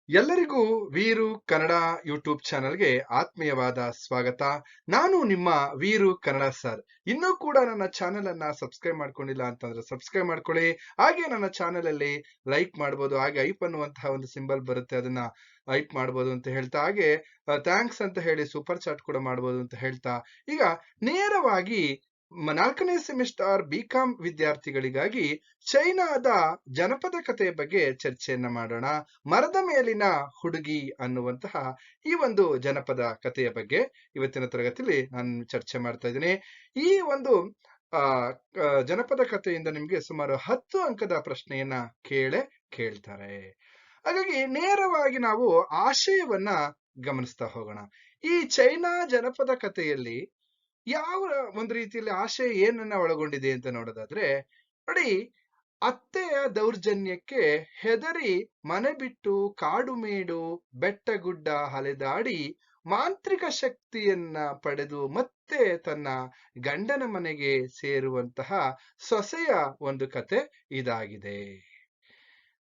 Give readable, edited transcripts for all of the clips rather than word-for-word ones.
ಎಲ್ಲರಿಗೂ ವೀರು ಕನ್ನಡ ಯೂಟ್ಯೂಬ್ ಚಾನೆಲ್ಗೆ ಆತ್ಮೀಯವಾದ ಸ್ವಾಗತ. ನಾನು ನಿಮ್ಮ ವೀರು ಕನ್ನಡ ಸರ್. ಇನ್ನೂ ಕೂಡ ನನ್ನ ಚಾನೆಲ್ ಅನ್ನ ಸಬ್ಸ್ಕ್ರೈಬ್ ಮಾಡ್ಕೊಂಡಿಲ್ಲ ಅಂತಂದ್ರೆ ಸಬ್ಸ್ಕ್ರೈಬ್ ಮಾಡ್ಕೊಳ್ಳಿ. ಹಾಗೆ ನನ್ನ ಚಾನೆಲ್ ಅಲ್ಲಿ ಲೈಕ್ ಮಾಡ್ಬೋದು, ಹಾಗೆ ಐಪ್ ಅನ್ನುವಂತಹ ಒಂದು ಸಿಂಬಲ್ ಬರುತ್ತೆ, ಅದನ್ನ ಐಪ್ ಮಾಡ್ಬೋದು ಅಂತ ಹೇಳ್ತಾ, ಹಾಗೆ ಥ್ಯಾಂಕ್ಸ್ ಅಂತ ಹೇಳಿ ಸೂಪರ್ ಚಾಟ್ ಕೂಡ ಮಾಡ್ಬೋದು ಅಂತ ಹೇಳ್ತಾ, ಈಗ ನೇರವಾಗಿ 4ನೇ ಸೆಮಿಸ್ಟರ್ ಬಿಕಾಂ ವಿದ್ಯಾರ್ಥಿಗಳಿಗಾಗಿ ಚೈನಾದ ಜನಪದ ಕಥೆಯ ಬಗ್ಗೆ ಚರ್ಚೆಯನ್ನ ಮಾಡೋಣ. ಮರದ ಮೇಲಿನ ಹುಡುಗಿ ಅನ್ನುವಂತಹ ಈ ಒಂದು ಜನಪದ ಕಥೆಯ ಬಗ್ಗೆ ಇವತ್ತಿನ ತರಗತಿಯಲ್ಲಿ ನಾನು ಚರ್ಚೆ ಮಾಡ್ತಾ ಇದ್ದೀನಿ. ಈ ಒಂದು ಆ ಜನಪದ ಕಥೆಯಿಂದ ನಿಮ್ಗೆ ಸುಮಾರು 10 ಅಂಕದ ಪ್ರಶ್ನೆಯನ್ನ ಕೇಳ್ತಾರೆ. ಹಾಗಾಗಿ ನೇರವಾಗಿ ನಾವು ಆಶಯವನ್ನ ಗಮನಿಸ್ತಾ ಹೋಗೋಣ. ಈ ಚೈನಾ ಜನಪದ ಕಥೆಯಲ್ಲಿ ಯಾವ ಒಂದು ರೀತಿಯಲ್ಲಿ ಆಶಯ ಏನನ್ನ ಒಳಗೊಂಡಿದೆ ಅಂತ ನೋಡೋದಾದ್ರೆ, ನೋಡಿ, ಅತ್ತೆಯ ದೌರ್ಜನ್ಯಕ್ಕೆ ಹೆದರಿ ಮನೆ ಬಿಟ್ಟು ಕಾಡು ಮೇಡು ಬೆಟ್ಟ ಗುಡ್ಡ ಅಲೆದಾಡಿ ಮಾಂತ್ರಿಕ ಶಕ್ತಿಯನ್ನ ಪಡೆದು ಮತ್ತೆ ತನ್ನ ಗಂಡನ ಮನೆಗೆ ಸೇರುವಂತಹ ಸೊಸೆಯ ಒಂದು ಕತೆ ಇದಾಗಿದೆ.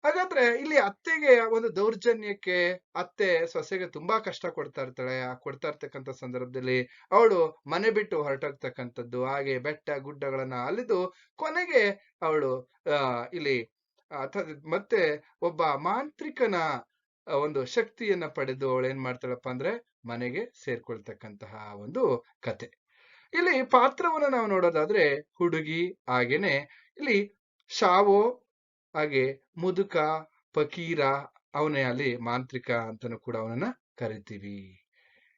ಹಾಗಾದ್ರೆ ಇಲ್ಲಿ ಅತ್ತೆಗೆ ಒಂದು ದೌರ್ಜನ್ಯಕ್ಕೆ ಅತ್ತೆ ಸೊಸೆಗೆ ತುಂಬಾ ಕಷ್ಟ ಕೊಡ್ತಾ ಇರ್ತಾಳೆ. ಕೊಡ್ತಾ ಇರ್ತಕ್ಕಂಥ ಸಂದರ್ಭದಲ್ಲಿ ಅವಳು ಮನೆ ಬಿಟ್ಟು ಹೊರಟೋಗ್ತಕ್ಕಂಥದ್ದು, ಹಾಗೆ ಬೆಟ್ಟ ಗುಡ್ಡಗಳನ್ನ ಅಲಿದು ಕೊನೆಗೆ ಅವಳು ಇಲ್ಲಿ ಮತ್ತೆ ಒಬ್ಬ ಮಾಂತ್ರಿಕನ ಒಂದು ಶಕ್ತಿಯನ್ನ ಪಡೆದು ಅವಳು ಏನ್ ಮಾಡ್ತಾಳಪ್ಪ ಅಂದ್ರೆ ಮನೆಗೆ ಸೇರ್ಕೊಳ್ತಕ್ಕಂತಹ ಒಂದು ಕತೆ. ಇಲ್ಲಿ ಪಾತ್ರವನ್ನ ನಾವು ನೋಡೋದಾದ್ರೆ ಹುಡುಗಿ, ಹಾಗೇನೆ ಇಲ್ಲಿ ಶಾವೋ, ಹಾಗೆ ಮುದುಕ, ಫಕೀರ, ಅವನೇ ಅಲ್ಲಿ ಮಾಂತ್ರಿಕ ಅಂತಾನೂ ಕೂಡ ಅವನನ್ನ ಕರಿತೀವಿ.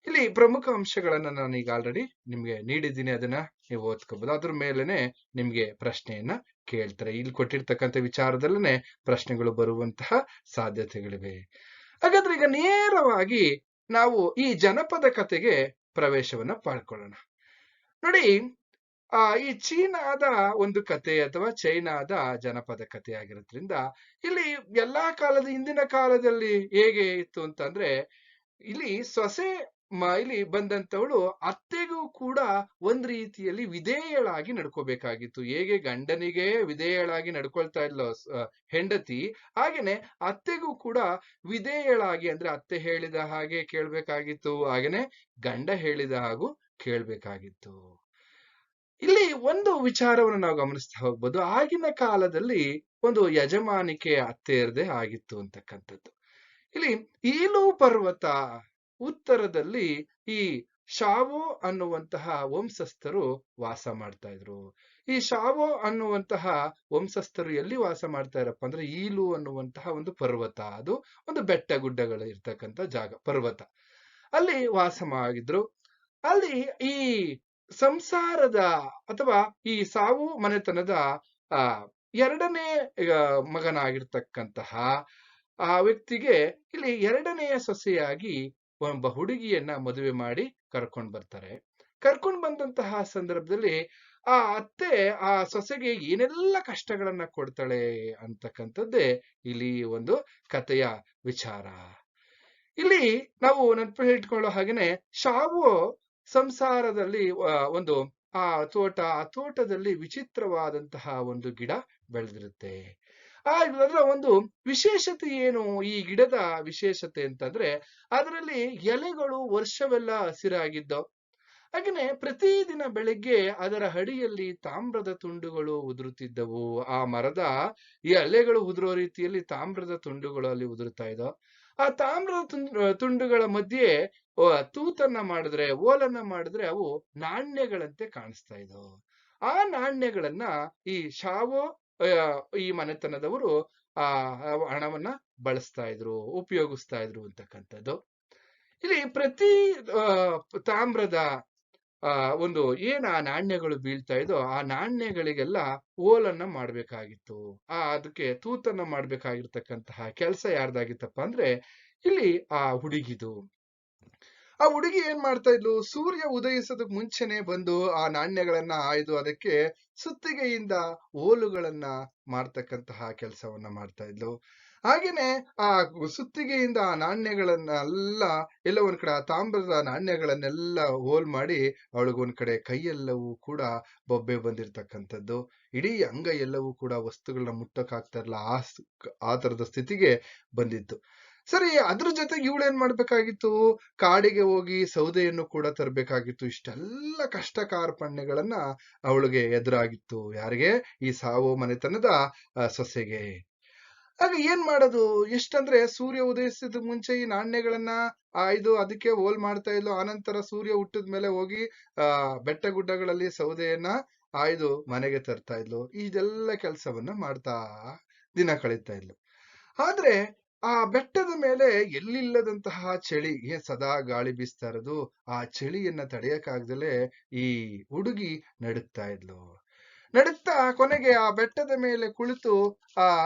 ಇಲ್ಲಿ ಪ್ರಮುಖ ಅಂಶಗಳನ್ನ ನಾನು ಈಗ ಆಲ್ರೆಡಿ ನಿಮ್ಗೆ ನೀಡಿದ್ದೀನಿ, ಅದನ್ನ ನೀವು ಓದ್ಕೋಬಹುದು. ಅದ್ರ ಮೇಲೆನೆ ನಿಮ್ಗೆ ಪ್ರಶ್ನೆಯನ್ನ ಕೇಳ್ತಾರೆ. ಇಲ್ಲಿ ಕೊಟ್ಟಿರ್ತಕ್ಕಂಥ ವಿಚಾರದಲ್ಲೇ ಪ್ರಶ್ನೆಗಳು ಬರುವಂತಹ ಸಾಧ್ಯತೆಗಳಿವೆ. ಹಾಗಾದ್ರೆ ಈಗ ನೇರವಾಗಿ ನಾವು ಈ ಜನಪದ ಕಥೆಗೆ ಪ್ರವೇಶವನ್ನ ಪಡ್ಕೊಳ್ಳೋಣ. ನೋಡಿ, ಈ ಚೀನಾದ ಒಂದು ಕತೆ ಅಥವಾ ಚೈನಾದ ಜನಪದ ಕಥೆ ಆಗಿರೋದ್ರಿಂದ ಇಲ್ಲಿ ಎಲ್ಲಾ ಹಿಂದಿನ ಕಾಲದಲ್ಲಿ ಹೇಗೆ ಇತ್ತು ಅಂತಂದ್ರೆ, ಇಲ್ಲಿ ಸೊಸೆ ಇಲ್ಲಿ ಬಂದಂತವಳು ಅತ್ತೆಗೂ ಕೂಡ ಒಂದ್ ರೀತಿಯಲ್ಲಿ ವಿಧೇಯಳಾಗಿ ನಡ್ಕೋಬೇಕಾಗಿತ್ತು. ಹೇಗೆ ಗಂಡನಿಗೆ ವಿಧೇಯಳಾಗಿ ನಡ್ಕೊಳ್ತಾ ಇದ್ಲು ಹೆಂಡತಿ, ಹಾಗೇನೆ ಅತ್ತೆಗೂ ಕೂಡ ವಿಧೇಯಳಾಗಿ, ಅಂದ್ರೆ ಅತ್ತೆ ಹೇಳಿದ ಹಾಗೆ ಕೇಳ್ಬೇಕಾಗಿತ್ತು, ಹಾಗೇನೆ ಗಂಡ ಹೇಳಿದ ಹಾಗೂ ಕೇಳ್ಬೇಕಾಗಿತ್ತು. ಇಲ್ಲಿ ಒಂದು ವಿಚಾರವನ್ನು ನಾವು ಗಮನಿಸ್ತಾ ಹೋಗ್ಬೋದು. ಆಗಿನ ಕಾಲದಲ್ಲಿ ಒಂದು ಯಜಮಾನಿಕೆ ಅತ್ತೆಯರದೇ ಆಗಿತ್ತು ಅಂತಕ್ಕಂಥದ್ದು. ಇಲ್ಲಿ ಈಲು ಪರ್ವತ ಉತ್ತರದಲ್ಲಿ ಈ ಶಾವೋ ಅನ್ನುವಂತಹ ವಂಶಸ್ಥರು ವಾಸ ಮಾಡ್ತಾ ಇದ್ರು. ಈ ಶಾವೋ ಅನ್ನುವಂತಹ ವಂಶಸ್ಥರು ಎಲ್ಲಿ ವಾಸ ಮಾಡ್ತಾ ಇರಪ್ಪ ಅಂದ್ರೆ ಈಲು ಅನ್ನುವಂತಹ ಒಂದು ಪರ್ವತ, ಅದು ಒಂದು ಬೆಟ್ಟ ಗುಡ್ಡಗಳು ಇರ್ತಕ್ಕಂಥ ಜಾಗ, ಪರ್ವತ, ಅಲ್ಲಿ ವಾಸ ಮಾಡಿದ್ರು. ಅಲ್ಲಿ ಈ ಸಂಸಾರದ ಅಥವಾ ಈ ಸಾವು ಮನೆತನದ ಆ ಎರಡನೇ ಮಗನಾಗಿರ್ತಕ್ಕಂತಹ ಆ ವ್ಯಕ್ತಿಗೆ ಇಲ್ಲಿ ಎರಡನೆಯ ಸೊಸೆಯಾಗಿ ಒಬ್ಬ ಹುಡುಗಿಯನ್ನ ಮದುವೆ ಮಾಡಿ ಕರ್ಕೊಂಡ್ ಬರ್ತಾರೆ. ಕರ್ಕೊಂಡ್ ಬಂದಂತಹ ಸಂದರ್ಭದಲ್ಲಿ ಆ ಅತ್ತೆ ಆ ಸೊಸೆಗೆ ಏನೆಲ್ಲ ಕಷ್ಟಗಳನ್ನ ಕೊಡ್ತಾಳೆ ಅಂತಕ್ಕಂಥದ್ದೇ ಇಲ್ಲಿ ಒಂದು ಕಥೆಯ ವಿಚಾರ. ಇಲ್ಲಿ ನಾವು ನೆನಪು ಇಟ್ಕೊಳ್ಳೋ ಹಾಗೇನೆ ಶಾವು ಸಂಸಾರದಲ್ಲಿ ಒಂದು ಆ ತೋಟದಲ್ಲಿ ವಿಚಿತ್ರವಾದಂತಹ ಒಂದು ಗಿಡ ಬೆಳೆದಿರುತ್ತೆ. ಅದರ ಒಂದು ವಿಶೇಷತೆ ಏನು, ಈ ಗಿಡದ ವಿಶೇಷತೆ ಅಂತಂದ್ರೆ ಅದರಲ್ಲಿ ಎಲೆಗಳು ವರ್ಷವೆಲ್ಲ ಹಸಿರಾಗಿದ್ದವು. ಹಾಗೇನೆ ಪ್ರತಿದಿನ ಬೆಳಿಗ್ಗೆ ಅದರ ಅಡಿಯಲ್ಲಿ ತಾಮ್ರದ ತುಂಡುಗಳು ಉದುರುತ್ತಿದ್ದವು. ಆ ಮರದ ಈ ಎಲೆಗಳು ಉದುರೋ ರೀತಿಯಲ್ಲಿ ತಾಮ್ರದ ತುಂಡುಗಳು ಅಲ್ಲಿ ಉದುರುತ್ತಾ ಇದ್ದವು. ಆ ತಾಮ್ರದ ತುಂಡುಗಳ ಮಧ್ಯೆ ತೂತನ್ನ ಮಾಡಿದ್ರೆ, ಓಲನ್ನ ಮಾಡಿದ್ರೆ ಅವು ನಾಣ್ಯಗಳಂತೆ ಕಾಣಿಸ್ತಾ ಇದ್ದವು. ಆ ನಾಣ್ಯಗಳನ್ನ ಈ ಶಾವೋ ಈ ಮನೆತನದವರು ಆ ಹಣವನ್ನ ಬಳಸ್ತಾ ಇದ್ರು, ಉಪಯೋಗಿಸ್ತಾ ಇದ್ರು ಅಂತಕ್ಕಂಥದ್ದು. ಇಲ್ಲಿ ಪ್ರತಿ ತಾಮ್ರದ ಒಂದು ಏನ್ ಆ ನಾಣ್ಯಗಳು ಬೀಳ್ತಾ ಇದೋ ಆ ನಾಣ್ಯಗಳಿಗೆಲ್ಲ ಓಲನ್ನ ಮಾಡ್ಬೇಕಾಗಿತ್ತು. ಅದಕ್ಕೆ ತೂತನ್ನ ಮಾಡ್ಬೇಕಾಗಿರ್ತಕ್ಕಂತಹ ಕೆಲಸ ಯಾರ್ದಾಗಿತ್ತಪ್ಪ ಅಂದ್ರೆ ಇಲ್ಲಿ ಆ ಹುಡುಗಿದು. ಆ ಹುಡುಗಿ ಏನ್ ಮಾಡ್ತಾ ಇದ್ಲು, ಸೂರ್ಯ ಉದಯಿಸೋದಕ್ ಮುಂಚೆನೆ ಬಂದು ಆ ನಾಣ್ಯಗಳನ್ನ ಆಯ್ದು ಅದಕ್ಕೆ ಸುತ್ತಿಗೆಯಿಂದ ಓಲುಗಳನ್ನ ಮಾಡ್ತಕ್ಕಂತಹ ಕೆಲಸವನ್ನ ಮಾಡ್ತಾ ಇದ್ಲು. ಹಾಗೇನೆ ಆ ಸುತ್ತಿಗೆಯಿಂದ ಆ ನಾಣ್ಯಗಳನ್ನ ಎಲ್ಲ ಒಂದ್ ಕಡೆ ಆ ತಾಮ್ರದ ನಾಣ್ಯಗಳನ್ನೆಲ್ಲ ಹೋಲ್ ಮಾಡಿ ಅವಳಿಗೊಂದ್ ಕಡೆ ಕೈಯೆಲ್ಲವೂ ಕೂಡ ಬೊಬ್ಬೆ ಬಂದಿರ್ತಕ್ಕಂಥದ್ದು, ಇಡೀ ಅಂಗ ಎಲ್ಲವೂ ಕೂಡ ವಸ್ತುಗಳನ್ನ ಮುಟ್ಟಕ್ಕಾಗ್ತಾ ಇರಲ್ಲ, ಆ ತರದ ಸ್ಥಿತಿಗೆ ಬಂದಿತ್ತು. ಸರಿ, ಅದ್ರ ಜೊತೆಗೆ ಇವಳು ಏನ್ ಮಾಡ್ಬೇಕಾಗಿತ್ತು, ಕಾಡಿಗೆ ಹೋಗಿ ಸೌದೆಯನ್ನು ಕೂಡ ತರಬೇಕಾಗಿತ್ತು. ಇಷ್ಟೆಲ್ಲ ಕಷ್ಟ ಕಾರ್ಪಣ್ಯಗಳನ್ನ ಅವಳಿಗೆ ಎದುರಾಗಿತ್ತು. ಯಾರಿಗೆ? ಈ ಸಾವೋ ಮನೆತನದ ಸೊಸೆಗೆ. ಆಗ ಏನ್ ಮಾಡೋದು? ಎಷ್ಟಂದ್ರೆ ಸೂರ್ಯ ಉದಯಿಸಿದ ಮುಂಚೆ ಈ ನಾಣ್ಯಗಳನ್ನ ಆಯ್ದು ಅದಕ್ಕೆ ಹೋಲ್ ಮಾಡ್ತಾ ಇದ್ಲು. ಆನಂತರ ಸೂರ್ಯ ಹುಟ್ಟಿದ ಮೇಲೆ ಹೋಗಿ ಬೆಟ್ಟ ಗುಡ್ಡಗಳಲ್ಲಿ ಸೌದೆಯನ್ನ ಆಯ್ದು ಮನೆಗೆ ತರ್ತಾ ಇದ್ಲು. ಇದೆಲ್ಲ ಕೆಲಸವನ್ನ ಮಾಡ್ತಾ ದಿನ ಕಳೀತಾ ಇದ್ಲು. ಆದ್ರೆ ಆ ಬೆಟ್ಟದ ಮೇಲೆ ಎಲ್ಲಿಲ್ಲದಂತಹ ಚಳಿ, ಸದಾ ಗಾಳಿ ಬೀಸ್ತಾ ಇರೋದು. ಆ ಚಳಿಯನ್ನ ತಡೆಯಕ್ಕಾಗ್ದಲೇ ಈ ಹುಡುಗಿ ನಡುಗ್ತಾ ಇದ್ಲು. ನಡುಗ್ತಾ ಕೊನೆಗೆ ಆ ಬೆಟ್ಟದ ಮೇಲೆ ಕುಳಿತು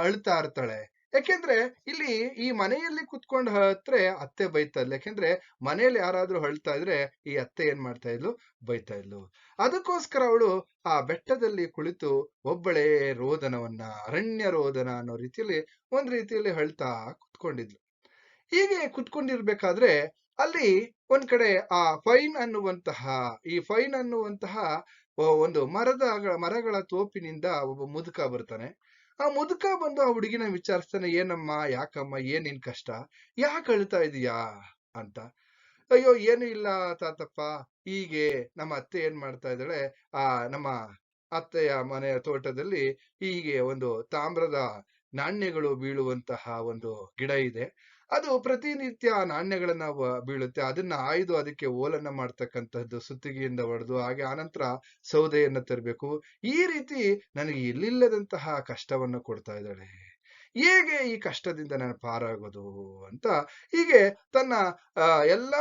ಅಳ್ತಾ ಇರ್ತಾಳೆ. ಯಾಕೆಂದ್ರೆ ಇಲ್ಲಿ ಈ ಮನೆಯಲ್ಲಿ ಕುತ್ಕೊಂಡು ಹತ್ರೆ ಅತ್ತೆ ಬೈತಾ ಇದ್ಲು. ಯಾಕೆಂದ್ರೆ ಮನೇಲಿ ಯಾರಾದ್ರೂ ಅಳ್ತಾ ಇದ್ರೆ ಈ ಅತ್ತೆ ಏನ್ ಮಾಡ್ತಾ ಇದ್ಲು, ಬೈತಾ ಇದ್ಲು. ಅದಕ್ಕೋಸ್ಕರ ಅವಳು ಆ ಬೆಟ್ಟದಲ್ಲಿ ಕುಳಿತು ಒಬ್ಬಳೇ ರೋದನವನ್ನ, ಅರಣ್ಯ ರೋದನ ಅನ್ನೋ ರೀತಿಯಲ್ಲಿ ಒಂದ್ ರೀತಿಯಲ್ಲಿ ಅಳ್ತಾ ಕುತ್ಕೊಂಡಿದ್ಲು. ಹೀಗೆ ಕುತ್ಕೊಂಡಿರ್ಬೇಕಾದ್ರೆ ಅಲ್ಲಿ ಒಂದ್ ಕಡೆ ಈ ಫೈನ್ ಅನ್ನುವಂತಹ ಒಂದು ಮರಗಳ ತೋಪಿನಿಂದ ಒಬ್ಬ ಮುದುಕ ಬರ್ತಾನೆ. ಆ ಮುದುಕ ಬಂದು ಆ ಹುಡುಗಿನ ವಿಚಾರಿಸ್ತಾನೆ, ಏನಮ್ಮ, ಯಾಕಮ್ಮ, ಏನ್ ನಿನ್ ಕಷ್ಟ, ಯಾಕೆ ಅಳ್ತಾ ಇದೀಯಾ ಅಂತ. ಅಯ್ಯೋ ಏನು ಇಲ್ಲ ತಾತಪ್ಪ, ಹೀಗೆ ನಮ್ಮ ಅತ್ತೆ ಏನ್ ಮಾಡ್ತಾ ಇದ್ದಾಳೆ, ಆ ನಮ್ಮ ಅತ್ತೆಯ ಮನೆಯ ತೋಟದಲ್ಲಿ ಹೀಗೆ ಒಂದು ತಾಮ್ರದ ನಾಣ್ಯಗಳು ಬೀಳುವಂತಹ ಒಂದು ಗಿಡ ಇದೆ. ಅದು ಪ್ರತಿನಿತ್ಯ ನಾಣ್ಯಗಳನ್ನ ಬೀಳುತ್ತೆ. ಅದನ್ನ ಆಯ್ದು ಅದಕ್ಕೆ ಓಲನ್ನ ಮಾಡ್ತಕ್ಕಂಥದ್ದು, ಸುತ್ತಿಗೆಯಿಂದ ಹೊಡೆದು, ಹಾಗೆ ಆನಂತರ ಸೌದೆಯನ್ನ ತರಬೇಕು. ಈ ರೀತಿ ನನಗೆ ಎಲ್ಲಿಲ್ಲದಂತಹ ಕಷ್ಟವನ್ನು ಕೊಡ್ತಾ ಇದ್ದಾಳೆ. ಹೇಗೆ ಈ ಕಷ್ಟದಿಂದ ನಾನು ಪಾರಾಗೋದು ಅಂತ ಹೀಗೆ ತನ್ನ ಎಲ್ಲ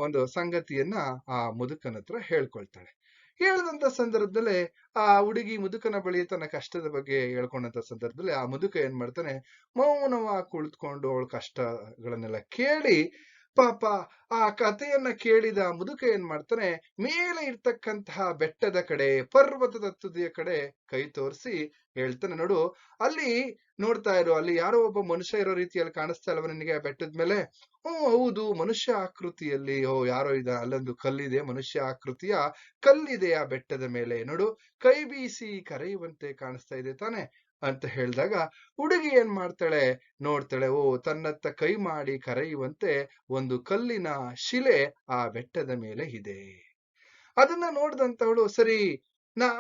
ಒಂದು ಸಂಗತಿಯನ್ನ ಆ ಮುದುಕನ ಹತ್ರ ಹೇಳ್ಕೊಳ್ತಾಳೆ. ಹೇಳ್ದಂತ ಸಂದರ್ಭದಲ್ಲಿ ಆ ಹುಡುಗಿ ಮುದುಕನ ಬಳಿ ತನ್ನ ಕಷ್ಟದ ಬಗ್ಗೆ ಹೇಳ್ಕೊಂಡಂತ ಸಂದರ್ಭದಲ್ಲಿ ಆ ಮುದುಕ ಏನ್ ಮಾಡ್ತಾನೆ, ಮೌನವಾಗಿ ಕುಳಿತುಕೊಂಡು ಅವಳ ಕಷ್ಟಗಳನ್ನೆಲ್ಲ ಕೇಳಿ, ಪಾಪ ಆ ಕಥೆಯನ್ನ ಕೇಳಿದ ಮುದುಕ ಏನ್ ಮಾಡ್ತಾನೆ, ಮೇಲೆ ಇರ್ತಕ್ಕಂತಹ ಬೆಟ್ಟದ ಕಡೆ, ಪರ್ವತದ ತುದಿಯ ಕಡೆ ಕೈ ತೋರಿಸಿ ಹೇಳ್ತಾನೆ, ನೋಡು, ಅಲ್ಲಿ ನೋಡ್ತಾ ಇರೋ, ಅಲ್ಲಿ ಯಾರೋ ಒಬ್ಬ ಮನುಷ್ಯ ಇರೋ ರೀತಿಯಲ್ಲಿ ಕಾಣಿಸ್ತಾ ಇಲ್ವ ನಿನಗೆ ಆ ಬೆಟ್ಟದ ಮೇಲೆ? ಹೌದು, ಮನುಷ್ಯ ಆಕೃತಿಯಲ್ಲಿ. ಯಾರೋ ಇದ, ಅಲ್ಲೊಂದು ಕಲ್ಲಿದೆ, ಮನುಷ್ಯ ಆಕೃತಿಯ ಕಲ್ಲಿದೆ ಆ ಬೆಟ್ಟದ ಮೇಲೆ, ನೋಡು, ಕೈ ಬೀಸಿ ಕರೆಯುವಂತೆ ಕಾಣಿಸ್ತಾ ಇದೆ ತಾನೆ ಅಂತ ಹೇಳಿದಾಗ ಹುಡುಗಿ ಏನ್ ಮಾಡ್ತಾಳೆ, ನೋಡ್ತಾಳೆ, ತನ್ನತ್ತ ಕೈ ಮಾಡಿ ಕರೆಯುವಂತೆ ಒಂದು ಕಲ್ಲಿನ ಶಿಲೆ ಆ ಬೆಟ್ಟದ ಮೇಲೆ ಇದೆ. ಅದನ್ನ ನೋಡ್ದಂತವಳು, ಸರಿ,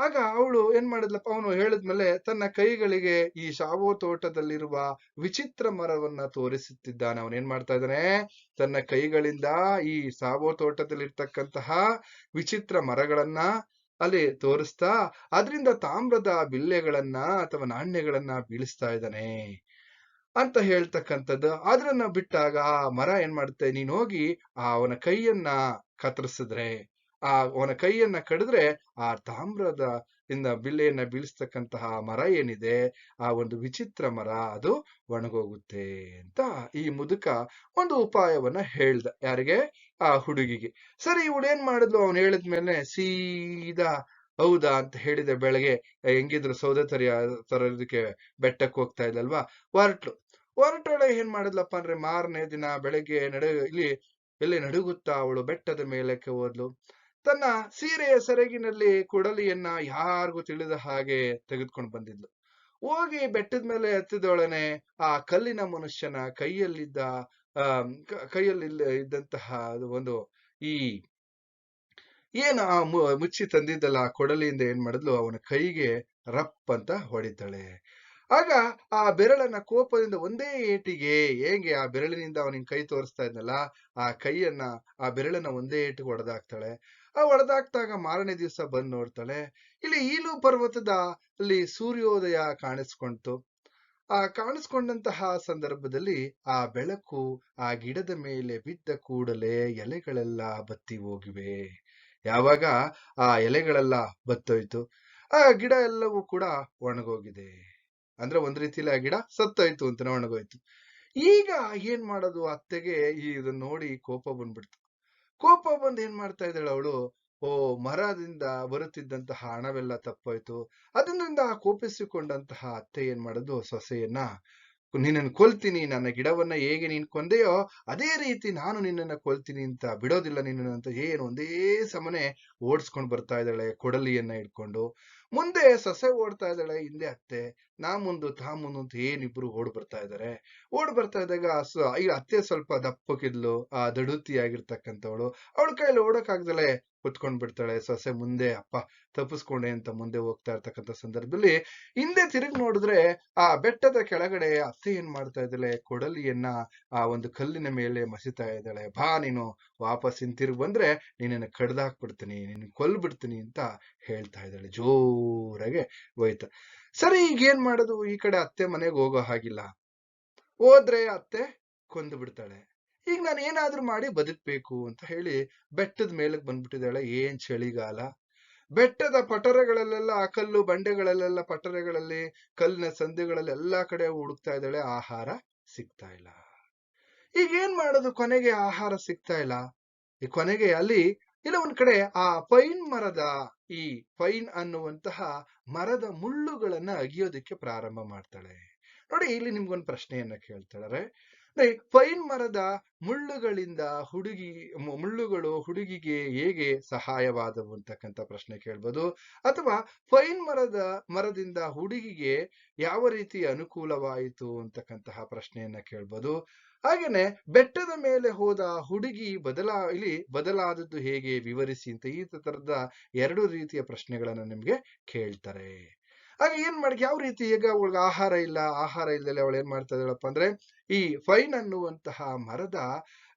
ಆಗ ಅವಳು ಏನ್ ಮಾಡಿದ್ಲಪ್ಪ, ಅವನು ಹೇಳಿದ್ಮೇಲೆ ತನ್ನ ಕೈಗಳಿಗೆ ಈ ಶಾವೋ ತೋಟದಲ್ಲಿರುವ ವಿಚಿತ್ರ ಮರವನ್ನ ತೋರಿಸುತ್ತಿದ್ದಾನೆ. ಅವನ್ ಏನ್ ಮಾಡ್ತಾ ಇದ್ದಾನೆ, ತನ್ನ ಕೈಗಳಿಂದ ಈ ಸಾವೋ ತೋಟದಲ್ಲಿರ್ತಕ್ಕಂತಹ ವಿಚಿತ್ರ ಮರಗಳನ್ನ ಅಲ್ಲಿ ತೋರಿಸ್ತಾ ಅದರಿಂದ ತಾಮ್ರದ ಬಿಲ್ಲೆಗಳನ್ನ ಅಥವಾ ನಾಣ್ಯಗಳನ್ನ ಬೀಳಿಸ್ತಾ ಇದ್ದಾನೆ ಅಂತ ಹೇಳ್ತಕ್ಕಂಥದ್ದು. ಅದನ್ನ ಬಿಟ್ಟಾಗ ಆ ಮರ ಏನ್ ಮಾಡುತ್ತೆ, ನೀನ್ ಹೋಗಿ ಅವನ ಕೈಯನ್ನ ಕತ್ತರಿಸಿದ್ರೆ, ಅವನ ಕೈಯನ್ನ ಕಡಿದ್ರೆ ಆ ತಾಮ್ರದ ಬಿಲ್ಲೆಯನ್ನ ಬೀಳಿಸ್ತಕ್ಕಂತಹ ಮರ ಏನಿದೆ, ಆ ಒಂದು ವಿಚಿತ್ರ ಮರ, ಅದು ಒಣಗೋಗುತ್ತೆ ಅಂತ ಈ ಮುದುಕ ಒಂದು ಉಪಾಯವನ್ನ ಹೇಳ್ದ. ಯಾರಿಗೆ? ಆ ಹುಡುಗಿಗೆ. ಸರಿ, ಇವಳೇನ್ ಮಾಡಿದ್ಲು, ಅವನು ಹೇಳಿದ್ಮೇಲೆ ಸೀದಾ ಹೌದಾ ಅಂತ ಹೇಳಿದೆ. ಬೆಳಗ್ಗೆ ಹೆಂಗಿದ್ರು ಸೌದೆ ತರೋದಕ್ಕೆ ಬೆಟ್ಟಕ್ಕೆ ಹೋಗ್ತಾ ಇದ್ದಲ್ವಾ, ಹೊರಟೊಳೆ ಏನ್ ಮಾಡಿದ್ಲಪ್ಪ ಅಂದ್ರೆ, ಮಾರನೇ ದಿನ ಬೆಳಗ್ಗೆ ಇಲ್ಲಿ ನಡುಗುತ್ತಾ ಅವಳು ಬೆಟ್ಟದ ಮೇಲಕ್ಕೆ ಹೋದ್ಲು. ತನ್ನ ಸೀರೆಯ ಸೆರಗಿನಲ್ಲಿ ಕೊಡಲಿಯನ್ನ ಯಾರಿಗೂ ತಿಳಿದ ಹಾಗೆ ತೆಗೆದುಕೊಂಡು ಬಂದಿದ್ಲು. ಹೋಗಿ ಬೆಟ್ಟದ ಮೇಲೆ ಹತ್ತಿದೊಳನೆ ಆ ಕಲ್ಲಿನ ಮನುಷ್ಯನ ಕೈಯಲ್ಲಿ ಇದ್ದಂತಹ ಒಂದು ಈ ಏನು ಮುಚ್ಚಿ ತಂದಿದ್ದಲ್ಲ ಆ ಕೊಡಲಿಯಿಂದ ಏನ್ ಮಾಡಿದ್ಲು, ಅವನ ಕೈಗೆ ರಪ್ ಅಂತ ಹೊಡಿತಾಳೆ. ಆಗ ಆ ಬೆರಳನ್ನ ಕೋಪದಿಂದ ಒಂದೇ ಏಟಿಗೆ, ಹೇಗೆ ಆ ಬೆರಳಿನಿಂದ ಅವನಿಗೆ ಕೈ ತೋರಿಸ್ತಾ ಇದ್ನಲ್ಲ, ಆ ಬೆರಳನ್ನ ಒಂದೇ ಏಟಿಗೆ ಹೊಡೆದಾಕ್ತಾಳೆ. ಹೊಡೆದಾಕ್ತಾಗ ಮಾರನೇ ದಿವಸ ಬಂದ್ ನೋಡ್ತಾಳೆ, ಇಲ್ಲಿ ಈಲು ಪರ್ವತದ ಅಲ್ಲಿ ಸೂರ್ಯೋದಯ ಕಾಣಿಸ್ಕೊಂತು. ಕಾಣಿಸ್ಕೊಂಡಂತಹ ಸಂದರ್ಭದಲ್ಲಿ ಆ ಬೆಳಕು ಆ ಗಿಡದ ಮೇಲೆ ಬಿದ್ದ ಕೂಡಲೇ ಎಲೆಗಳೆಲ್ಲ ಬತ್ತಿ ಹೋಗಿವೆ. ಯಾವಾಗ ಆ ಎಲೆಗಳೆಲ್ಲ ಬತ್ತೋಯ್ತು, ಆ ಗಿಡ ಎಲ್ಲವೂ ಕೂಡ ಒಣಗೋಗಿದೆ. ಅಂದ್ರೆ ಒಂದ್ ರೀತಿಯಲ್ಲಿ ಆ ಗಿಡ ಸತ್ತೋಯ್ತು ಅಂತಾನೆ, ಒಣಗೋಯ್ತು. ಈಗ ಏನ್ ಮಾಡೋದು, ಅತ್ತೆಗೆ ಇದನ್ನ ನೋಡಿ ಕೋಪ ಬಂದ್ಬಿಡ್ತು. ಕೋಪ ಬಂದು ಏನ್ ಮಾಡ್ತಾ ಇದ್ದಾಳೆ ಅವಳು, ಮರದಿಂದ ಬರುತ್ತಿದ್ದಂತಹ ಹಣವೆಲ್ಲ ತಪ್ಪೋಯ್ತು. ಅದರಿಂದ ಕೋಪಿಸಿಕೊಂಡಂತಹ ಅತ್ತೆ ಏನ್ ಮಾಡೋದು, ಸೊಸೆಯನ್ನ ನಿನ್ನನ್ನು ಕೊಲ್ತೀನಿ, ನನ್ನ ಗಿಡವನ್ನ ಹೇಗೆ ನೀನ್ ಕೊಂದೆಯೋ ಅದೇ ರೀತಿ ನಾನು ನಿನ್ನನ್ನ ಕೊಲ್ತೀನಿ ಅಂತ, ಬಿಡೋದಿಲ್ಲ ನಿನ್ನನ್ನು ಅಂತ ಏನು ಒಂದೇ ಸಮನೆ ಓಡಿಸ್ಕೊಂಡು ಬರ್ತಾ ಇದ್ದಾಳೆ ಕೊಡಲಿಯನ್ನ ಇಟ್ಕೊಂಡು. ಮುಂದೆ ಸೊಸೆ ಓಡ್ತಾ ಇದ್ದಾಳೆ, ಹಿಂದೆ ಅತ್ತೆ, ನಾ ಮುಂದು ತಾ ಮುಂದು ಅಂತ ಏನಿಬ್ರು ಓಡ್ ಬರ್ತಾ ಇದಾರೆ. ಓಡ್ ಬರ್ತಾ ಇದ್ದಾಗ ಈ ಅತ್ತೆ ಸ್ವಲ್ಪ ದಪ್ಪಕ್ಕಿದ್ಲು, ಆ ದಡುತಿ ಆಗಿರ್ತಕ್ಕಂಥವಳು. ಅವಳ ಕೈಯಲ್ಲಿ ಓಡಕ್ ಆಗ್ದಲೆ ಕುತ್ಕೊಂಡ್ ಬಿಡ್ತಾಳೆ. ಸೊಸೆ ಮುಂದೆ ಅಪ್ಪ ತಪ್ಪಿಸ್ಕೊಂಡೆ ಅಂತ ಮುಂದೆ ಹೋಗ್ತಾ ಇರ್ತಕ್ಕಂಥ ಸಂದರ್ಭದಲ್ಲಿ ಹಿಂದೆ ತಿರುಗಿ ನೋಡಿದ್ರೆ ಆ ಬೆಟ್ಟದ ಕೆಳಗಡೆ ಅತ್ತೆ ಏನ್ ಮಾಡ್ತಾ ಇದ್ದಾಳೆ, ಕೊಡಲಿಯನ್ನ ಆ ಒಂದು ಕಲ್ಲಿನ ಮೇಲೆ ಮಸಿತಾ ಇದ್ದಾಳೆ. ಬಾ ನೀನು ವಾಪಸ್ ಹಿಂತಿರುಗಿ ಬಂದ್ರೆ ನಿನ್ನನ್ನು ಕಡ್ದಾಕ್ಬಿಡ್ತೀನಿ, ನಿನ್ನ ಕೊಲ್ಬಿಡ್ತೀನಿ ಅಂತ ಹೇಳ್ತಾ ಇದ್ದಾಳೆ. ಜೋರಾಗೆ ಹೋಯ್ತ. ಸರಿ, ಈಗ ಏನ್ ಮಾಡೋದು? ಈ ಕಡೆ ಅತ್ತೆ ಮನೆಗೆ ಹೋಗೋ ಹಾಗಿಲ್ಲ, ಹೋದ್ರೆ ಅತ್ತೆ ಕೊಂದು ಬಿಡ್ತಾಳೆ. ಈಗ ನಾನು ಏನಾದ್ರೂ ಮಾಡಿ ಬದುಕ್ಬೇಕು ಅಂತ ಹೇಳಿ ಬೆಟ್ಟದ ಮೇಲಕ್ಕೆ ಬಂದ್ಬಿಟ್ಟಿದ್ದಾಳೆ. ಏನ್ ಚಳಿಗಾಲ, ಬೆಟ್ಟದ ಪಟರೆಗಳಲ್ಲೆಲ್ಲ, ಕಲ್ಲು ಬಂಡೆಗಳಲ್ಲೆಲ್ಲ, ಪಟರೆಗಳಲ್ಲಿ, ಕಲ್ಲಿನ ಸಂದಿಗಳಲ್ಲಿ ಎಲ್ಲಾ ಕಡೆ ಹುಡುಕ್ತಾ ಇದ್ದಾಳೆ. ಆಹಾರ ಸಿಗ್ತಾ ಇಲ್ಲ. ಈಗ ಏನ್ ಮಾಡೋದು? ಕೊನೆಗೆ ಆಹಾರ ಸಿಗ್ತಾ ಇಲ್ಲ. ಈ ಕೊನೆಗೆ ಅಲ್ಲಿ ಇಲ್ಲ ಒಂದ್ ಕಡೆ ಆ ಪೈನ್ ಮರದ, ಈ ಪೈನ್ ಅನ್ನುವಂತಹ ಮರದ ಮುಳ್ಳುಗಳನ್ನ ಅಗಿಯೋದಕ್ಕೆ ಪ್ರಾರಂಭ ಮಾಡ್ತಾಳೆ. ನೋಡಿ, ಇಲ್ಲಿ ನಿಮ್ಗೊಂದು ಪ್ರಶ್ನೆಯನ್ನ ಕೇಳ್ತಾಳೆ. ಪೈನ್ ಮರದ ಮುಳ್ಳುಗಳಿಂದ ಮುಳ್ಳುಗಳು ಹುಡುಗಿಗೆ ಹೇಗೆ ಸಹಾಯವಾದವು ಅಂತಕ್ಕಂಥ ಪ್ರಶ್ನೆ ಕೇಳ್ಬೋದು. ಅಥವಾ ಪೈನ್ ಮರದಿಂದ ಹುಡುಗಿಗೆ ಯಾವ ರೀತಿ ಅನುಕೂಲವಾಯಿತು ಅಂತಕ್ಕಂತಹ ಪ್ರಶ್ನೆಯನ್ನ ಕೇಳ್ಬೋದು. ಹಾಗೇನೆ ಬೆಟ್ಟದ ಮೇಲೆ ಹೋದ ಹುಡುಗಿ ಇಲ್ಲಿ ಬದಲಾದದ್ದು ಹೇಗೆ ವಿವರಿಸಿ ಅಂತ ಈ ತರದ ಎರಡು ರೀತಿಯ ಪ್ರಶ್ನೆಗಳನ್ನ ನಿಮ್ಗೆ ಕೇಳ್ತಾರೆ. ಆಗ ಏನ್ ಯಾವ ರೀತಿ, ಈಗ ಅವಳಿಗೆ ಆಹಾರ ಇಲ್ಲದೆ ಅವಳು ಏನ್ ಮಾಡ್ತಾ ಇದ್ದಾಳಪ್ಪ ಅಂದ್ರೆ, ಈ ಫೈನ್ ಅನ್ನುವಂತಹ ಮರದ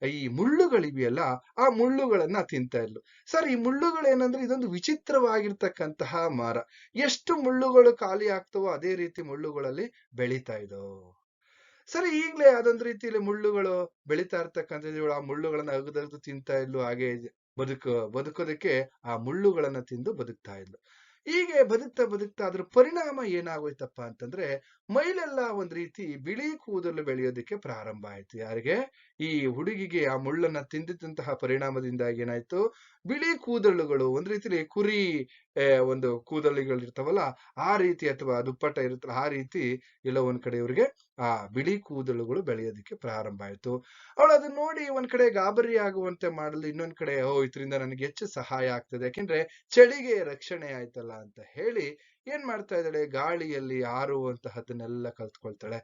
ಈ ಮುಳ್ಳುಗಳಿವೆಯಲ್ಲ, ಆ ಮುಳ್ಳುಗಳನ್ನ ತಿಂತಾ ಇದ್ಲು. ಸರ್, ಈ ಮುಳ್ಳುಗಳೇನಂದ್ರೆ ಇದೊಂದು ವಿಚಿತ್ರವಾಗಿರ್ತಕ್ಕಂತಹ ಮರ. ಎಷ್ಟು ಮುಳ್ಳುಗಳು ಖಾಲಿ ಆಗ್ತವೋ ಅದೇ ರೀತಿ ಮುಳ್ಳುಗಳಲ್ಲಿ ಬೆಳೀತಾ ಇದ್ದವು. ಸರಿ, ಈಗ್ಲೇ ಅದೊಂದು ರೀತಿಯಲ್ಲಿ ಮುಳ್ಳುಗಳು ಬೆಳೀತಾ ಇರ್ತಕ್ಕಂಥದ್ದು, ಆ ಮುಳ್ಳುಗಳನ್ನ ಅಗದಗದು ತಿಂತಾ ಇದ್ಲು. ಹಾಗೆ ಬದುಕೋದಕ್ಕೆ ಆ ಮುಳ್ಳುಗಳನ್ನ ತಿಂದು ಬದುಕ್ತಾ ಇದ್ಲು. ಹೀಗೆ ಬದುಕ್ತಾ ಅದ್ರ ಪರಿಣಾಮ ಏನಾಗೋಯ್ತಪ್ಪ ಅಂತಂದ್ರೆ, ಮೈಲೆಲ್ಲ ಒಂದ್ ರೀತಿ ಬಿಳಿ ಕೂದಲು ಬೆಳೆಯೋದಕ್ಕೆ ಪ್ರಾರಂಭ ಆಯ್ತು. ಯಾರಿಗೆ? ಈ ಹುಡುಗಿಗೆ ಆ ಮುಳ್ಳನ್ನ ತಿಂದಿದ್ದಂತಹ ಪರಿಣಾಮದಿಂದಾಗಿ ಏನಾಯ್ತು, ಬಿಳಿ ಕೂದಲುಗಳು, ಒಂದ್ ರೀತಿಲಿ ಕುರಿ ಒಂದು ಕೂದಲುಗಳಿರ್ತಾವಲ್ಲ ಆ ರೀತಿ, ಅಥವಾ ದುಪ್ಪಟ್ಟ ಇರುತ್ತಲ್ಲ ಆ ರೀತಿ ಎಲ್ಲ ಒಂದ್ ಕಡೆ ಇವ್ರಿಗೆ ಆ ಬಿಳಿ ಕೂದಲುಗಳು ಬೆಳೆಯೋದಕ್ಕೆ ಪ್ರಾರಂಭ ಆಯ್ತು. ಅವಳು ಅದನ್ನ ನೋಡಿ ಒಂದ್ ಕಡೆ ಗಾಬರಿ ಆಗುವಂತೆ ಮಾಡಲು, ಇನ್ನೊಂದ್ ಕಡೆ ಇದರಿಂದ ನನಗೆ ಹೆಚ್ಚು ಸಹಾಯ ಆಗ್ತದೆ, ಯಾಕೆಂದ್ರೆ ಚಳಿಗೆ ರಕ್ಷಣೆ ಆಯ್ತಲ್ಲ ಅಂತ ಹೇಳಿ ಏನ್ ಮಾಡ್ತಾ ಇದ್ದಾಳೆ, ಗಾಳಿಯಲ್ಲಿ ಹಾರುವಂತಹದನ್ನೆಲ್ಲ ಕಲ್ತ್ಕೊಳ್ತಾಳೆ.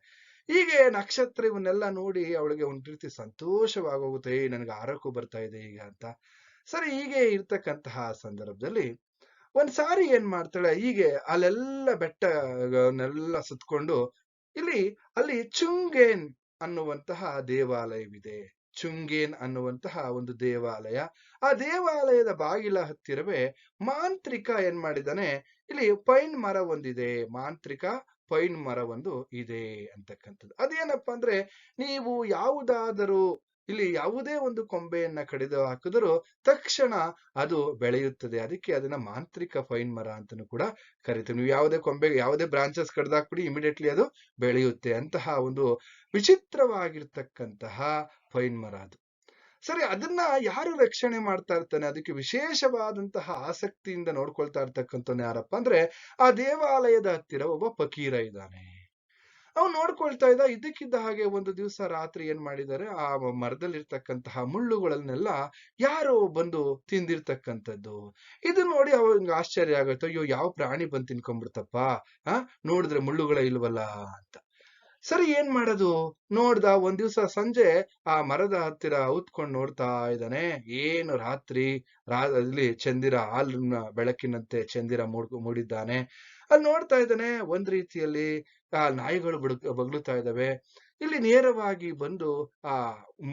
ಹೀಗೆ ನಕ್ಷತ್ರ ಇವನ್ನೆಲ್ಲ ನೋಡಿ ಅವಳಿಗೆ ಒಂದ್ ರೀತಿ ಸಂತೋಷವಾಗೋಗುತ್ತೆ, ನನಗೆ ಹಾರಕ್ಕೂ ಬರ್ತಾ ಇದೆ ಈಗ ಅಂತ. ಸರಿ, ಹೀಗೆ ಇರ್ತಕ್ಕಂತಹ ಸಂದರ್ಭದಲ್ಲಿ ಒಂದ್ಸಾರಿ ಏನ್ ಮಾಡ್ತಾಳೆ, ಹೀಗೆ ಅಲ್ಲೆಲ್ಲ ಬೆಟ್ಟನೆಲ್ಲ ಸುತ್ಕೊಂಡು ಅಲ್ಲಿ ಚುಂಗೇನ್ ಅನ್ನುವಂತಹ ದೇವಾಲಯವಿದೆ. ಚುಂಗೇನ್ ಅನ್ನುವಂತಹ ಒಂದು ದೇವಾಲಯ. ಆ ದೇವಾಲಯದ ಬಾಗಿಲ ಹತ್ತಿರವೇ ಮಾಂತ್ರಿಕ ಏನ್ ಮಾಡಿದಾನೆ, ಇಲ್ಲಿ ಪೈನ್ ಮರ ಒಂದಿದೆ, ಮಾಂತ್ರಿಕ ಪೈನ್ ಮರ ಒಂದು ಇದೆ ಅಂತಕ್ಕಂಥದ್ದು. ಅದೇನಪ್ಪಾ ಅಂದ್ರೆ, ನೀವು ಯಾವುದಾದರೂ ಇಲ್ಲಿ ಯಾವುದೇ ಒಂದು ಕೊಂಬೆಯನ್ನ ಕಡಿದು ಹಾಕಿದ್ರು ತಕ್ಷಣ ಅದು ಬೆಳೆಯುತ್ತದೆ. ಅದಕ್ಕೆ ಅದನ್ನ ಮಾಂತ್ರಿಕ ಪೈನ್ ಮರ ಅಂತನೂ ಕೂಡ ಕರಿತೀವಿ. ನೀವು ಯಾವುದೇ ಕೊಂಬೆಗೆ ಯಾವುದೇ ಬ್ರಾಂಚಸ್ ಕಡ್ದಾಕ್ಬಿಡಿ, ಇಮಿಡಿಯೇಟ್ಲಿ ಅದು ಬೆಳೆಯುತ್ತೆ. ಅಂತಹ ಒಂದು ವಿಚಿತ್ರವಾಗಿರ್ತಕ್ಕಂತಹ ಪೈನ್ ಮರ ಅದು. ಸರಿ, ಅದನ್ನ ಯಾರು ರಕ್ಷಣೆ ಮಾಡ್ತಾ ಇರ್ತಾನೆ, ಅದಕ್ಕೆ ವಿಶೇಷವಾದಂತಹ ಆಸಕ್ತಿಯಿಂದ ನೋಡ್ಕೊಳ್ತಾ ಇರ್ತಕ್ಕಂಥವ್ನು ಯಾರಪ್ಪ ಅಂದ್ರೆ, ಆ ದೇವಾಲಯದ ಹತ್ತಿರ ಒಬ್ಬ ಫಕೀರ ಇದ್ದಾನೆ. ಅವ್ನು ನೋಡ್ಕೊಳ್ತಾ ಇದ್ದ. ಇದಕ್ಕಿದ್ದ ಹಾಗೆ ಒಂದು ದಿವಸ ರಾತ್ರಿ ಏನ್ ಮಾಡಿದ್ದಾರೆ, ಆ ಮರದಲ್ಲಿರ್ತಕ್ಕಂತಹ ಮುಳ್ಳುಗಳನ್ನೆಲ್ಲ ಯಾರೋ ಬಂದು ತಿಂದಿರ್ತಕ್ಕಂಥದ್ದು. ಇದು ನೋಡಿ ಅವಂಗ ಆಶ್ಚರ್ಯ ಆಗುತ್ತೆ, ಅಯ್ಯೋ ಯಾವ ಪ್ರಾಣಿ ಬಂದು ತಿನ್ಕೊಂಡ್ಬಿಡ್ತಪ್ಪ, ನೋಡಿದ್ರೆ ಮುಳ್ಳುಗಳೇ ಇಲ್ವಲ್ಲ ಅಂತ. ಸರಿ, ಏನ್ ಮಾಡೋದು? ನೋಡ್ದ, ಒಂದ್ ದಿವ್ಸ ಸಂಜೆ ಆ ಮರದ ಹತ್ತಿರ ಔತ್ಕೊಂಡು ನೋಡ್ತಾ ಇದ್ದಾನೆ. ಏನು ರಾತ್ರಿ ಅಲ್ಲಿ ಚಂದಿರ, ಹಾಲಿನ ಬೆಳಕಿನಂತೆ ಚಂದಿರ ಮೂಡಿದ್ದಾನೆ. ಅಲ್ಲಿ ನೋಡ್ತಾ ಇದ್ದಾನೆ, ಒಂದ್ ರೀತಿಯಲ್ಲಿ ಆ ನಾಯಿಗಳು ಬಗ್ಲುತ್ತಾ ಇದ್ದಾವೆ. ಇಲ್ಲಿ ನೇರವಾಗಿ ಬಂದು ಆ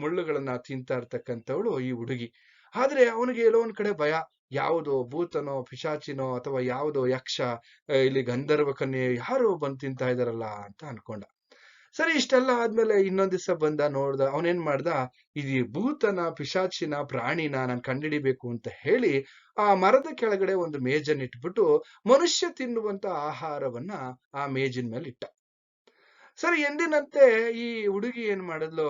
ಮುಳ್ಳುಗಳನ್ನ ತಿಂತಾ ಇರ್ತಕ್ಕಂಥವಳು ಈ ಹುಡುಗಿ. ಆದ್ರೆ ಅವನಿಗೆ ಎಲ್ಲೋ ಒಂದ್ ಕಡೆ ಭಯ, ಯಾವುದೋ ಭೂತನೋ ಪಿಶಾಚಿನೋ ಅಥವಾ ಯಾವುದೋ ಯಕ್ಷ, ಇಲ್ಲಿ ಗಂಧರ್ವ ಕನ್ಯೆ ಯಾರೋ ಬಂದು ತಿಂತಾ ಇದಾರಲ್ಲ ಅಂತ ಅನ್ಕೊಂಡ. ಸರಿ, ಇಷ್ಟೆಲ್ಲ ಆದ್ಮೇಲೆ ಇನ್ನೊಂದ್ ದಿವ್ಸ ಬಂದ, ನೋಡ್ದ. ಅವನೇನ್ ಮಾಡ್ದ, ಇದು ಭೂತನ ಪಿಶಾಚಿನ ಪ್ರಾಣಿನ ನಾನು ಕಂಡಿಡಿಬೇಕು ಅಂತ ಹೇಳಿ ಆ ಮರದ ಕೆಳಗಡೆ ಒಂದು ಮೇಜನ್ನ ಇಟ್ಬಿಟ್ಟು ಮನುಷ್ಯ ತಿನ್ನುವಂತ ಆಹಾರವನ್ನ ಆ ಮೇಜಿನ ಮೇಲೆ ಇಟ್ಟ. ಸರಿ, ಎಂದಿನಂತೆ ಈ ಹುಡುಗಿ ಏನ್ ಮಾಡಿದ್ಲು,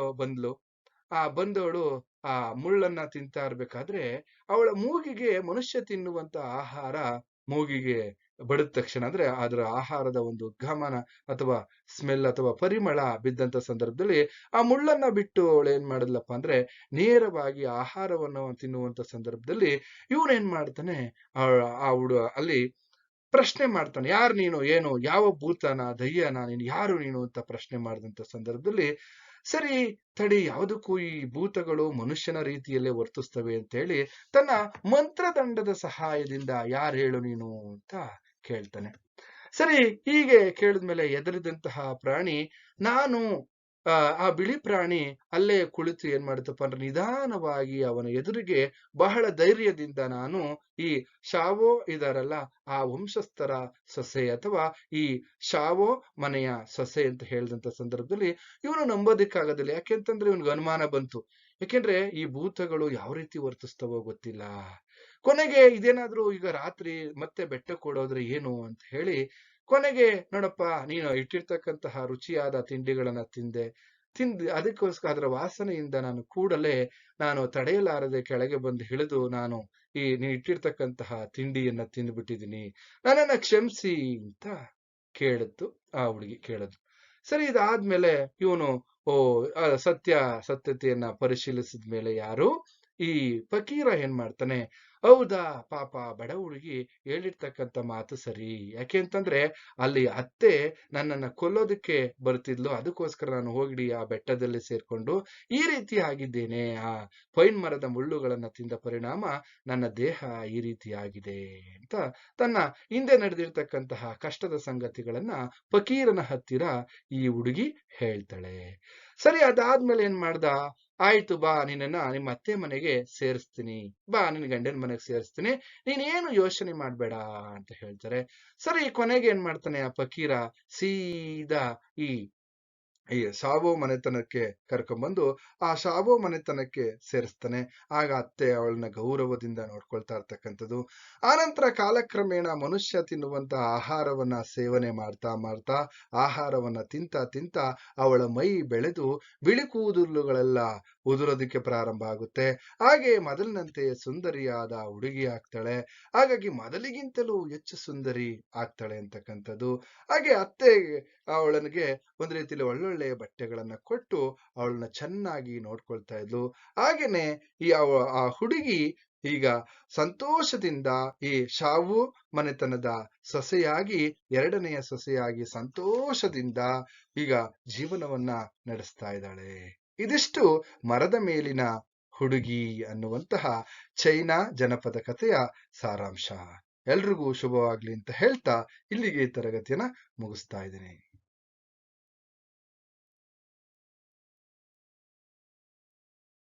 ಬಂದವಳು ಆ ಮುಳ್ಳನ್ನ ತಿಂತಾ ಇರ್ಬೇಕಾದ್ರೆ ಅವಳ ಮೂಗಿಗೆ ಮನುಷ್ಯ ತಿನ್ನುವಂತ ಆಹಾರ ಮೂಗಿಗೆ ಬಡಿದ ತಕ್ಷಣ ಅಂದ್ರೆ ಅದರ ಆಹಾರದ ಒಂದು ಘಮನ ಅಥವಾ ಸ್ಮೆಲ್ ಅಥವಾ ಪರಿಮಳ ಬಿದ್ದಂತ ಸಂದರ್ಭದಲ್ಲಿ ಆ ಮುಳ್ಳನ್ನ ಬಿಟ್ಟು ಅವಳು ಏನ್ ಮಾಡಿದ್ಲಪ್ಪ ಅಂದ್ರೆ ನೇರವಾಗಿ ಆಹಾರವನ್ನು ತಿನ್ನುವಂತ ಸಂದರ್ಭದಲ್ಲಿ ಇವನೇನ್ ಮಾಡ್ತಾನೆ, ಆ ಆ ಹುಡು ಅಲ್ಲಿ ಪ್ರಶ್ನೆ ಮಾಡ್ತಾನೆ, ಯಾರು ನೀನು, ಏನು, ಯಾವ ಭೂತನ ದಯ್ಯನ, ನೀನು ಯಾರು ನೀನು ಅಂತ ಪ್ರಶ್ನೆ ಮಾಡಿದಂತ ಸಂದರ್ಭದಲ್ಲಿ, ಸರಿ ತಡಿ, ಯಾವುದಕ್ಕೂ ಈ ಭೂತಗಳು ಮನುಷ್ಯನ ರೀತಿಯಲ್ಲೇ ವರ್ತಿಸ್ತವೆ ಅಂತ ಹೇಳಿ ತನ್ನ ಮಂತ್ರದಂಡದ ಸಹಾಯದಿಂದ ಯಾರು ಹೇಳು ನೀನು ಅಂತ ಕೇಳ್ತಾನೆ. ಸರಿ, ಹೀಗೆ ಕೇಳಿದ್ಮೇಲೆ ಎದರಿದಂತಹ ಪ್ರಾಣಿ, ನಾನು ಆ ಬಿಳಿ ಪ್ರಾಣಿ ಅಲ್ಲೇ ಕುಳಿತು ಏನ್ ಮಾಡುತ್ತಪ್ಪ ಅಂದ್ರೆ ನಿಧಾನವಾಗಿ ಅವನ ಎದುರಿಗೆ ಬಹಳ ಧೈರ್ಯದಿಂದ, ನಾನು ಈ ಶಾವೋ ಇದಾರಲ್ಲ ಆ ವಂಶಸ್ಥರ ಸೊಸೆ ಅಥವಾ ಈ ಶಾವೋ ಮನೆಯ ಸೊಸೆ ಅಂತ ಹೇಳಿದಂತ ಸಂದರ್ಭದಲ್ಲಿ ಇವನು ನಂಬೋದಿಕ್ಕಾಗೋದಿಲ್ಲ. ಯಾಕೆಂತಂದ್ರೆ ಇವನ್ಗೆ ಅನುಮಾನ ಬಂತು. ಯಾಕೆಂದ್ರೆ ಈ ಭೂತಗಳು ಯಾವ ರೀತಿ ವರ್ತಿಸ್ತವೋ ಗೊತ್ತಿಲ್ಲ. ಕೊನೆಗೆ ಇದೇನಾದ್ರೂ ಈಗ ರಾತ್ರಿ ಮತ್ತೆ ಬೆಟ್ಟಕ್ಕೆ ಓಡೋದ್ರೆ ಏನು ಅಂತ ಹೇಳಿ, ಕೊನೆಗೆ ನೋಡಪ್ಪ, ನೀನು ಇಟ್ಟಿರ್ತಕ್ಕಂತಹ ರುಚಿಯಾದ ತಿಂಡಿಗಳನ್ನ ಅದಕ್ಕೋಸ್ಕರ ಅದರ ವಾಸನೆಯಿಂದ ನಾನು ಕೂಡಲೇ ನಾನು ತಡೆಯಲಾರದೆ ಕೆಳಗೆ ಬಂದು ಇಳಿದು ನಾನು ನೀನು ಇಟ್ಟಿರ್ತಕ್ಕಂತಹ ತಿಂಡಿಯನ್ನ ತಿಂದ್ಬಿಟ್ಟಿದ್ದೀನಿ, ನನ್ನನ್ನ ಕ್ಷಮಿಸಿ ಅಂತ ಕೇಳಿದ್ದು ಆ ಹುಡುಗಿ ಕೇಳದು. ಸರಿ, ಇದಾದ್ಮೇಲೆ ಇವನು ಸತ್ಯತೆಯನ್ನ ಪರಿಶೀಲಿಸಿದ ಮೇಲೆ ಯಾರು ಈ ಫಕೀರ ಏನ್ ಮಾಡ್ತಾನೆ, ಹೌದಾ ಪಾಪ ಬಡ ಹುಡುಗಿ ಹೇಳಿರ್ತಕ್ಕಂಥ ಮಾತು ಸರಿ. ಯಾಕೆ ಅಂತಂದ್ರೆ ಅಲ್ಲಿ ಅತ್ತೆ ನನ್ನನ್ನ ಕೊಲ್ಲೋದಕ್ಕೆ ಬರ್ತಿದ್ಲು, ಅದಕ್ಕೋಸ್ಕರ ನಾನು ಹೋಗಿ ಆ ಬೆಟ್ಟದಲ್ಲಿ ಸೇರ್ಕೊಂಡು ಈ ರೀತಿ ಆಗಿದ್ದೇನೆ. ಆ ಪೈನ್ ಮರದ ಮುಳ್ಳುಗಳನ್ನ ತಿಂದ ಪರಿಣಾಮ ನನ್ನ ದೇಹ ಈ ರೀತಿ ಆಗಿದೆ ಅಂತ ತನ್ನ ಹಿಂದೆ ನಡೆದಿರ್ತಕ್ಕಂತಹ ಕಷ್ಟದ ಸಂಗತಿಗಳನ್ನ ಫಕೀರನ ಹತ್ತಿರ ಈ ಹುಡುಗಿ ಹೇಳ್ತಾಳೆ. ಸರಿ, ಅದಾದ್ಮೇಲೆ ಏನ್ ಮಾಡ್ದ, ಆಯ್ತು ಬಾ, ನಿನ್ನನ್ನ ನಿಮ್ಮ ಅತ್ತೆ ಮನೆಗೆ ಸೇರಿಸ್ತೀನಿ, ಬಾ ನಿನ್ನ ಗಂಡನ ಮನೆಗೆ ಸೇರಿಸ್ತೀನಿ, ನೀನೇನು ಯೋಚನೆ ಮಾಡ್ಬೇಡ ಅಂತ ಹೇಳ್ತಾರೆ. ಸರಿ, ಕೊನೆಗೆ ಏನ್ ಮಾಡ್ತಾನೆ ಆ ಫಕೀರ, ಸೀದಾ ಈ ಶಾವೋ ಮನೆತನಕ್ಕೆ ಕರ್ಕೊಂಡ್ಬಂದು ಆ ಶಾವೋ ಮನೆತನಕ್ಕೆ ಸೇರಿಸ್ತಾನೆ. ಆಗ ಅತ್ತೆ ಅವಳನ್ನ ಗೌರವದಿಂದ ನೋಡ್ಕೊಳ್ತಾ ಇರ್ತಕ್ಕಂಥದ್ದು. ಆನಂತರ ಕಾಲಕ್ರಮೇಣ ಮನುಷ್ಯ ತಿನ್ನುವಂತ ಆಹಾರವನ್ನ ಸೇವನೆ ಮಾಡ್ತಾ ಮಾಡ್ತಾ ಆಹಾರವನ್ನ ತಿಂತ ಅವಳ ಮೈ ಬೆಳೆದು ಬಿಳಿ ಕೂದಲುಗಳೆಲ್ಲ ಉದುರೋದಕ್ಕೆ ಪ್ರಾರಂಭ ಆಗುತ್ತೆ. ಹಾಗೆ ಮೊದಲಿನಂತೆ ಸುಂದರಿಯಾದ ಹುಡುಗಿ ಆಗ್ತಾಳೆ. ಹಾಗಾಗಿ ಮೊದಲಿಗಿಂತಲೂ ಹೆಚ್ಚು ಸುಂದರಿ ಆಗ್ತಾಳೆ ಅಂತಕ್ಕಂಥದ್ದು. ಹಾಗೆ ಅತ್ತೆ ಅವಳನಿಗೆ ಒಂದ್ ರೀತಿಯಲ್ಲಿ ಒಳ್ಳೊಳ್ಳೆಯ ಬಟ್ಟೆಗಳನ್ನ ಕೊಟ್ಟು ಅವಳನ್ನ ಚೆನ್ನಾಗಿ ನೋಡ್ಕೊಳ್ತಾ ಇದ್ಲು. ಹಾಗೇನೆ ಆ ಹುಡುಗಿ ಈಗ ಸಂತೋಷದಿಂದ ಈ ಶಾವು ಮನೆತನದ ಸೊಸೆಯಾಗಿ, ಎರಡನೆಯ ಸೊಸೆಯಾಗಿ ಸಂತೋಷದಿಂದ ಈಗ ಜೀವನವನ್ನ ನಡೆಸ್ತಾ ಇದ್ದಾಳೆ. ಇದಿಷ್ಟು ಮರದ ಮೇಲಿನ ಹುಡುಗಿ ಅನ್ನುವಂತಹ ಚೈನಾ ಜನಪದ ಕಥೆಯ ಸಾರಾಂಶ. ಎಲ್ರಿಗೂ ಶುಭವಾಗ್ಲಿ ಅಂತ ಹೇಳ್ತಾ ಇಲ್ಲಿಗೆ ಈ ತರಗತಿಯನ್ನ ಮುಗಿಸ್ತಾ ಇದ್ದೀನಿ.